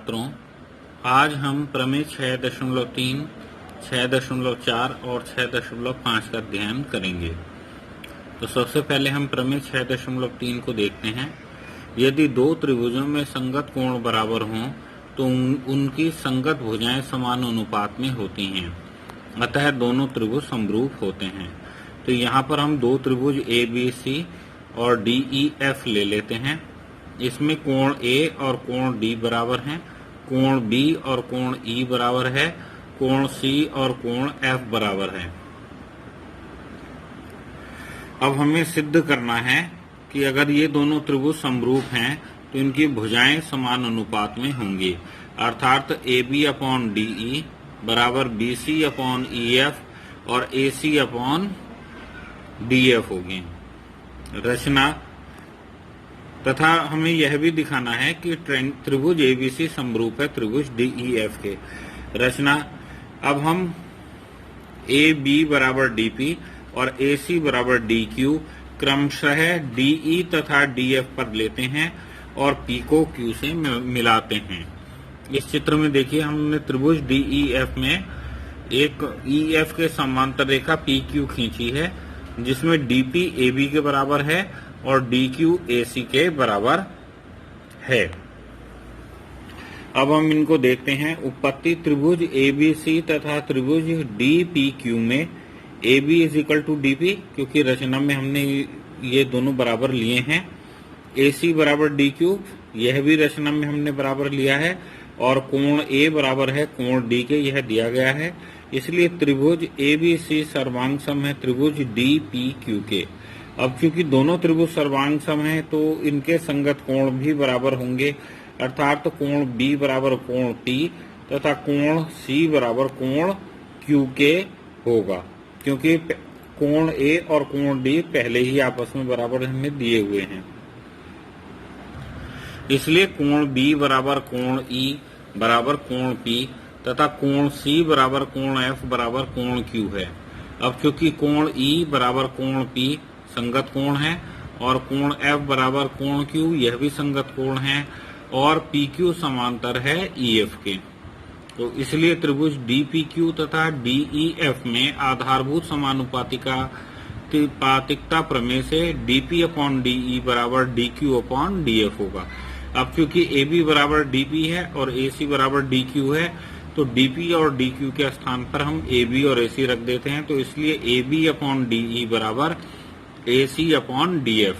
छात्रों, आज हम प्रमेय 6.3, 6.4 और 6.5 का अध्ययन करेंगे। तो सबसे पहले हम प्रमेय 6.3 को देखते हैं। यदि दो त्रिभुजों में संगत कोण बराबर हों तो उनकी संगत भुजाएं समान अनुपात में होती हैं, अतः दोनों त्रिभुज समरूप होते हैं। तो यहाँ पर हम दो त्रिभुज ABC और DEF ले लेते हैं। इसमें कोण A और कोण D बराबर हैं, कोण B और कोण E बराबर है, कोण C और कोण F बराबर है। अब हमें सिद्ध करना है कि अगर ये दोनों त्रिभुज समरूप हैं तो इनकी भुजाएं समान अनुपात में होंगी, अर्थात AB अपॉन DE बराबर BC अपॉन EF और AC अपॉन DF होगी। रचना तथा हमें यह भी दिखाना है कि त्रिभुज ABC समरूप है त्रिभुज DEF के। रचना, अब हम AB बराबर DP और AC बराबर DQ क्रमशः DE तथा DF पर लेते हैं और P को Q से मिलाते हैं। इस चित्र में देखिए, हमने त्रिभुज DEF में एक EF के समांतर रेखा PQ खींची है, जिसमें DP AB के बराबर है और DQ AC के बराबर है। अब हम इनको देखते हैं। उत्पत्ति त्रिभुज ABC तथा त्रिभुज DPQ में AB is equal to DP, क्योंकि रचना में हमने ये दोनों बराबर लिए हैं। AC बराबर DQ, यह भी रचना में हमने बराबर लिया है, और कोण A बराबर है कोण D के, यह दिया गया है। इसलिए त्रिभुज ABC सर्वांग सम है त्रिभुज DPQ के। अब क्योंकि दोनों त्रिभुज सर्वांग सम हैं तो इनके संगत कोण भी बराबर होंगे, अर्थात कोण B बराबर कोण P तथा कोण C बराबर कोण Q के होगा, क्योंकि कोण A और कोण D पहले ही आपस में बराबर हमें दिए हुए हैं। इसलिए कोण B बराबर कोण E बराबर कोण P तथा कोण C बराबर कोण F बराबर कोण Q है। अब क्योंकि कोण E बराबर कोण P संगत कोण है और कोण F बराबर कोण Q यह भी संगत कोण है, और PQ समांतर है EF के, तो इसलिए त्रिभुज DPQ तथा DEF में आधारभूत समानुपातिकता प्रमेय से DP अपॉन DE बराबर DQ अपॉन DF होगा। अब क्योंकि AB बराबर DP है और AC बराबर DQ है, तो DP और DQ के स्थान पर हम AB और AC रख देते हैं, तो इसलिए AB अपॉन DE बराबर AC अपॉन DF।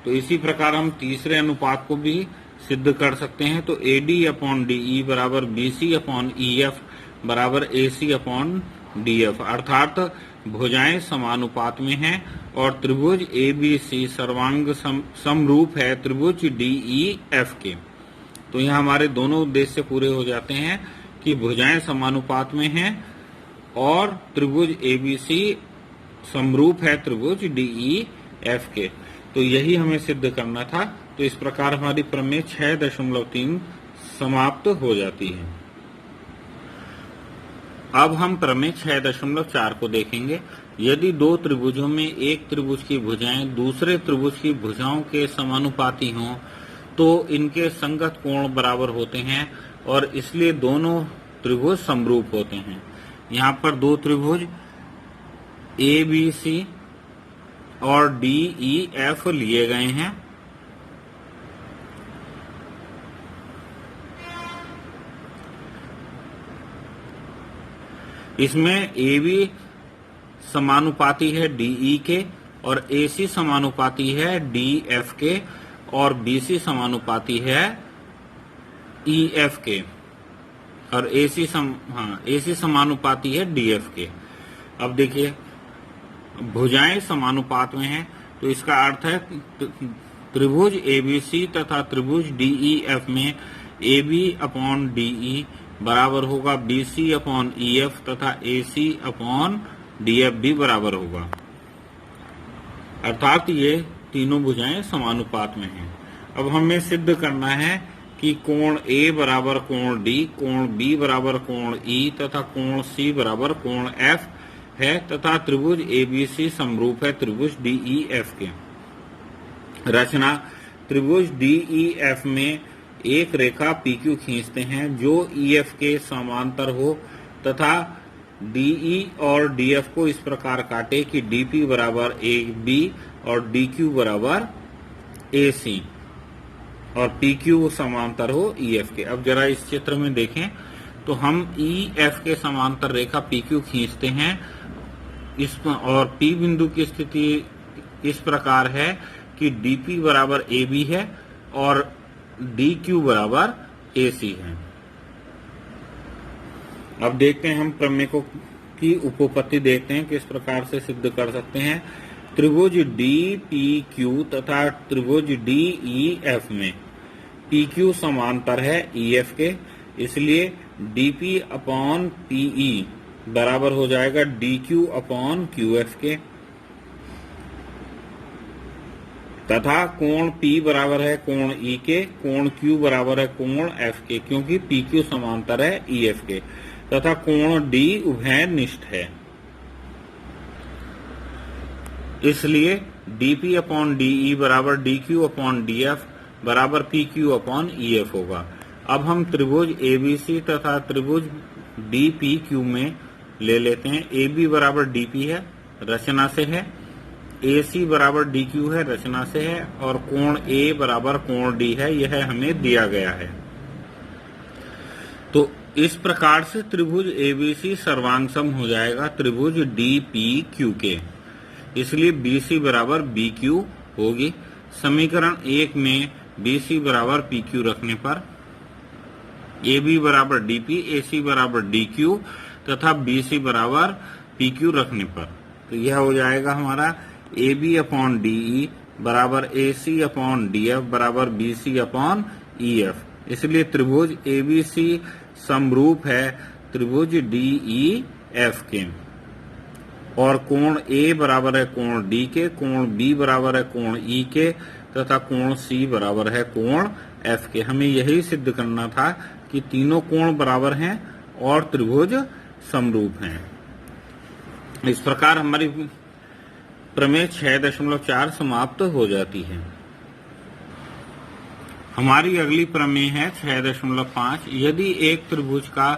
तो इसी प्रकार हम तीसरे अनुपात को भी सिद्ध कर सकते हैं। तो AD अपॉन DE बराबर BC अपॉन EF बराबर AC अपॉन DF, अर्थात भुजाएं समानुपात में हैं और त्रिभुज ABC सर्वांग समरूप है त्रिभुज DEF के। तो यहाँ हमारे दोनों उद्देश्य पूरे हो जाते हैं कि भुजाएं समानुपात में हैं और त्रिभुज ABC समरूप है त्रिभुज DEF के। तो यही हमें सिद्ध करना था। तो इस प्रकार हमारी प्रमेय 6.3 समाप्त हो जाती है। अब हम प्रमेय 6.4 को देखेंगे। यदि दो त्रिभुजों में एक त्रिभुज की भुजाएं दूसरे त्रिभुज की भुजाओं के समानुपाती हों तो इनके संगत कोण बराबर होते हैं और इसलिए दोनों त्रिभुज समरूप होते हैं। यहाँ पर दो त्रिभुज ABC और DEF लिए गए हैं। इसमें AB समानुपाती है DE के और AC समानुपाती है DF के और BC समानुपाती है EF के और AC समानुपाती है DF के। अब देखिए, भुजाएं समानुपात में हैं, तो इसका अर्थ है त्रिभुज ABC तथा त्रिभुज DEF में AB अपॉन DE बराबर होगा BC अपॉन EF तथा AC अपॉन DF भी बराबर होगा, अर्थात ये तीनों भुजाएं समानुपात में हैं। अब हमें सिद्ध करना है कि कोण A बराबर कोण D, कोण B बराबर कोण E तथा कोण C बराबर कोण F है तथा त्रिभुज ABC समरूप है त्रिभुज DEF के। रचना, त्रिभुज DEF में एक रेखा PQ खींचते हैं जो EF के समांतर हो तथा DE और DF को इस प्रकार काटे कि DP बराबर AB और DQ बराबर AC और PQ समांतर हो EF के। अब जरा इस चित्र में देखें तो हम EF के समांतर रेखा PQ खींचते हैं और P बिंदु की स्थिति इस प्रकार है कि DP बराबर AB है और DQ बराबर AC है। अब देखते हैं हम प्रमेय की उपपत्ति देखते हैं किस प्रकार से सिद्ध कर सकते हैं। त्रिभुज DPQ तथा त्रिभुज DEF में PQ समांतर है EF के, इसलिए DP अपॉन PE बराबर हो जाएगा DQ अपॉन QF के, तथा कोण P बराबर है कोण E के, कोण Q बराबर है कोण F के, क्योंकि PQ समांतर है EF के, तथा कोण D उभयनिष्ठ है, इसलिए DP अपॉन DE बराबर DQ अपॉन DF बराबर PQ अपॉन EF होगा। अब हम त्रिभुज ABC तथा त्रिभुज DPQ में ले लेते हैं। AB बराबर DP है, रचना से है, AC बराबर DQ है, रचना से है, और कोण A बराबर कोण D है, यह हमें दिया गया है। तो इस प्रकार से त्रिभुज ABC सर्वांगसम हो जाएगा त्रिभुज DPQ के, इसलिए BC बराबर BQ होगी। समीकरण 1 में BC बराबर PQ रखने पर AB बराबर DP, AC बराबर DQ तथा BC बराबर PQ रखने पर तो यह हो जाएगा हमारा AB अपॉन DE बराबर AC अपॉन DF बराबर BC अपॉन EF। इसलिए त्रिभुज ABC समरूप है त्रिभुज DEF के, और कोण A बराबर है कोण D के, कोण B बराबर है कोण E के तथा कोण C बराबर है कोण F के। हमें यही सिद्ध करना था कि तीनों कोण बराबर हैं और त्रिभुज समरूप हैं। इस प्रकार हमारी प्रमेय 6.4 समाप्त हो जाती है। हमारी अगली प्रमेय है 6.5। यदि एक त्रिभुज का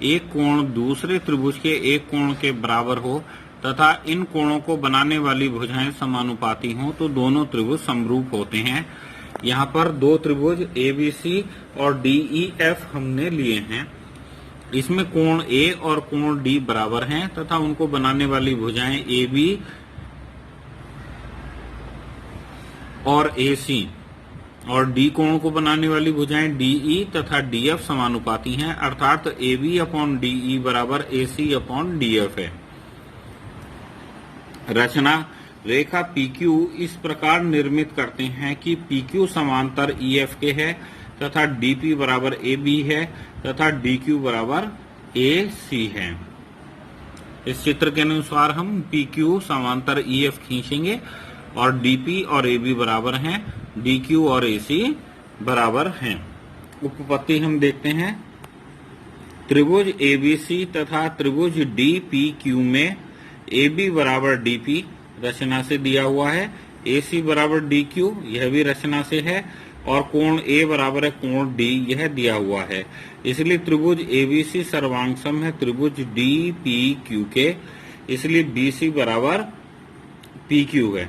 एक कोण दूसरे त्रिभुज के एक कोण के बराबर हो तथा इन कोणों को बनाने वाली भुजाएं समानुपाती हों तो दोनों त्रिभुज समरूप होते हैं। यहाँ पर दो त्रिभुज ABC और DEF हमने लिए हैं। इसमें कोण A और कोण D बराबर हैं तथा उनको बनाने वाली भुजाएं AB और AC और D कोण को बनाने वाली भुजाएं DE तथा DF समानुपाती हैं, अर्थात AB अपॉन DE बराबर AC अपॉन DF है। रचना रेखा PQ इस प्रकार निर्मित करते हैं कि PQ समांतर EF के है तथा DP बराबर AB है तथा DQ बराबर AC है। इस चित्र के अनुसार हम PQ समांतर EF खींचेंगे और DP और AB बराबर हैं, DQ और AC बराबर हैं। उपपत्ति हम देखते हैं। त्रिभुज ABC तथा त्रिभुज DPQ में AB बराबर DP रचना से दिया हुआ है, AC बराबर DQ यह भी रचना से है, और कोण A बराबर है कोण D यह दिया हुआ है। इसलिए त्रिभुज ABC सर्वांगसम है त्रिभुज DPQ के, इसलिए BC बराबर PQ है,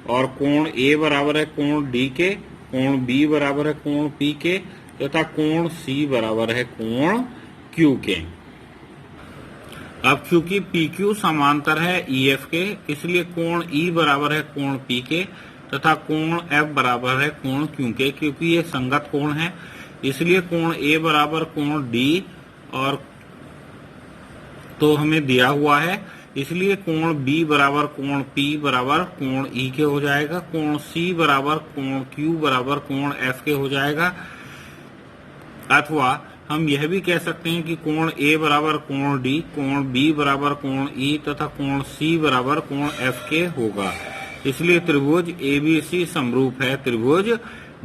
और कोण A बराबर है कोण D के, कोण B बराबर है कोण P के तथा कोण C बराबर है कोण Q के। अब चूंकि PQ समांतर है EF के, इसलिए कोण E बराबर है कोण P के तथा कोण F बराबर है कोण Q के, क्योंकि ये संगत कोण है। इसलिए कोण A बराबर कोण D और तो हमें दिया हुआ है, इसलिए कोण B बराबर कोण P बराबर कोण E के हो जाएगा, कोण C बराबर कोण Q बराबर कोण F के हो जाएगा। अथवा हम यह भी कह सकते हैं कि कोण A बराबर कोण D, कोण B बराबर कोण E तथा कोण C बराबर कोण F के होगा। इसलिए त्रिभुज ABC समरूप है त्रिभुज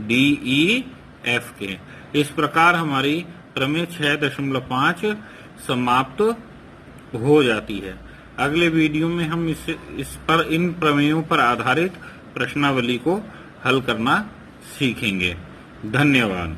DEF के। इस प्रकार हमारी प्रमेय 6.5 समाप्त हो जाती है। अगले वीडियो में हम इन प्रमेयों पर आधारित प्रश्नावली को हल करना सीखेंगे। धन्यवाद।